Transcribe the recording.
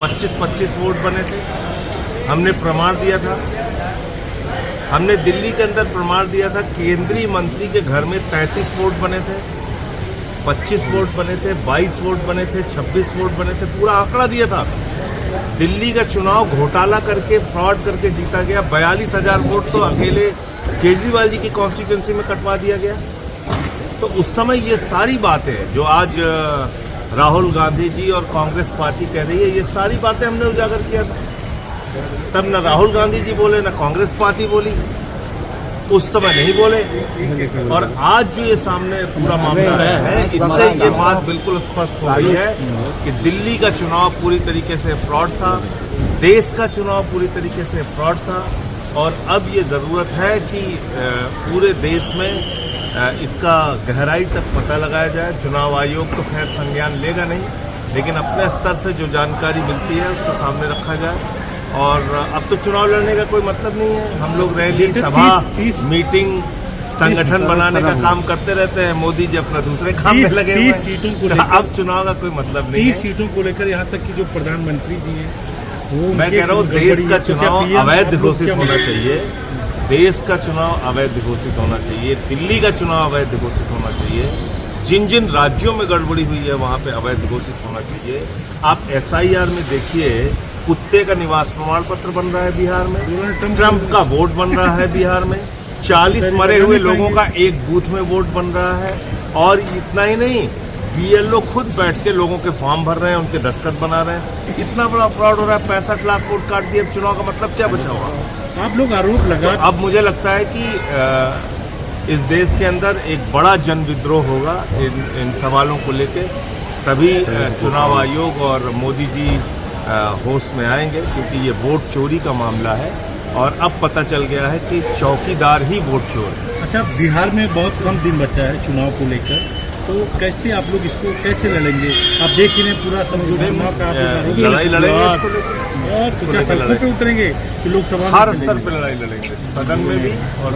25-25 vote बने थे। हमने प्रमाण दिया था, हमने दिल्ली के अंदर प्रमाण दिया था। केंद्रीय मंत्री के घर में 33 वोट बने थे, 25 वोट बने थे, 22 वोट बने थे, 26 वोट बने थे। पूरा आंकड़ा दिया था। दिल्ली का चुनाव घोटाला करके, फ्रॉड करके जीता गया। 42,000 वोट तो अकेले केजरीवाल जी की कॉन्स्टिट्यूंसी में कटवा दिया गया। तो उस समय ये सारी बातें जो आज राहुल गांधी जी और कांग्रेस पार्टी कह रही है, ये सारी बातें हमने उजागर किया था। तब न राहुल गांधी जी बोले, न कांग्रेस पार्टी बोली, उस समय नहीं बोले। और आज जो ये सामने पूरा मामला है, इससे ये बात बिल्कुल स्पष्ट हो गई है कि दिल्ली का चुनाव पूरी तरीके से फ्रॉड था, देश का चुनाव पूरी तरीके से फ्रॉड था। और अब ये जरूरत है कि पूरे देश में इसका गहराई तक पता लगाया जाए। चुनाव आयोग तो खैर संज्ञान लेगा नहीं, लेकिन अपने स्तर से जो जानकारी मिलती है उसको सामने रखा जाए। और अब तो चुनाव लड़ने का कोई मतलब नहीं है। हम लोग रैली, सभा, मीटिंग, संगठन बनाने का काम करते रहते हैं। मोदी जी अपना दूसरे काम में लगे हुए हैं। अब चुनाव का कोई मतलब नहीं है। 30 सीटों को लेकर यहाँ तक कि जो प्रधानमंत्री जी हैं, मैं कह रहा हूँ देश का चुनाव अवैध घोषित होना चाहिए। देश का चुनाव अवैध घोषित होना चाहिए। दिल्ली का चुनाव अवैध घोषित होना चाहिए। जिन जिन राज्यों में गड़बड़ी हुई है वहां पे अवैध घोषित होना चाहिए। आप SIR में देखिए, कुत्ते का निवास प्रमाण पत्र बन रहा है बिहार में, ट्रंप का वोट बन रहा है बिहार में, 40 मरे हुए लोगों का एक बूथ में वोट बन रहा है। और इतना ही नहीं, BLO खुद बैठ के लोगों के फॉर्म भर रहे हैं, उनके दस्तखत बना रहे हैं। इतना बड़ा फ्रॉड हो रहा है। 65 लाख वोट काट दिए। चुनाव का मतलब क्या बचा हुआ? आप लोग आरोप लगा। तो अब मुझे लगता है कि इस देश के अंदर एक बड़ा जन विद्रोह होगा इन सवालों को लेके। तभी चुनाव आयोग और मोदी जी होश में आएंगे, क्योंकि ये वोट चोरी का मामला है। और अब पता चल गया है कि चौकीदार ही वोट चोर है। अच्छा, बिहार में बहुत कम दिन बचा है चुनाव को लेकर, तो कैसे आप लोग इसको कैसे लड़ेंगे? आप देख ही नहीं पूरा समझो चुनाव का लड़ाई लड़ेंगे इसको लेकर। क्या सड़कों पे उतरेंगे कि लोकसभा? हर स्तर पर लड़ाई लड़ेंगे, सदन में भी और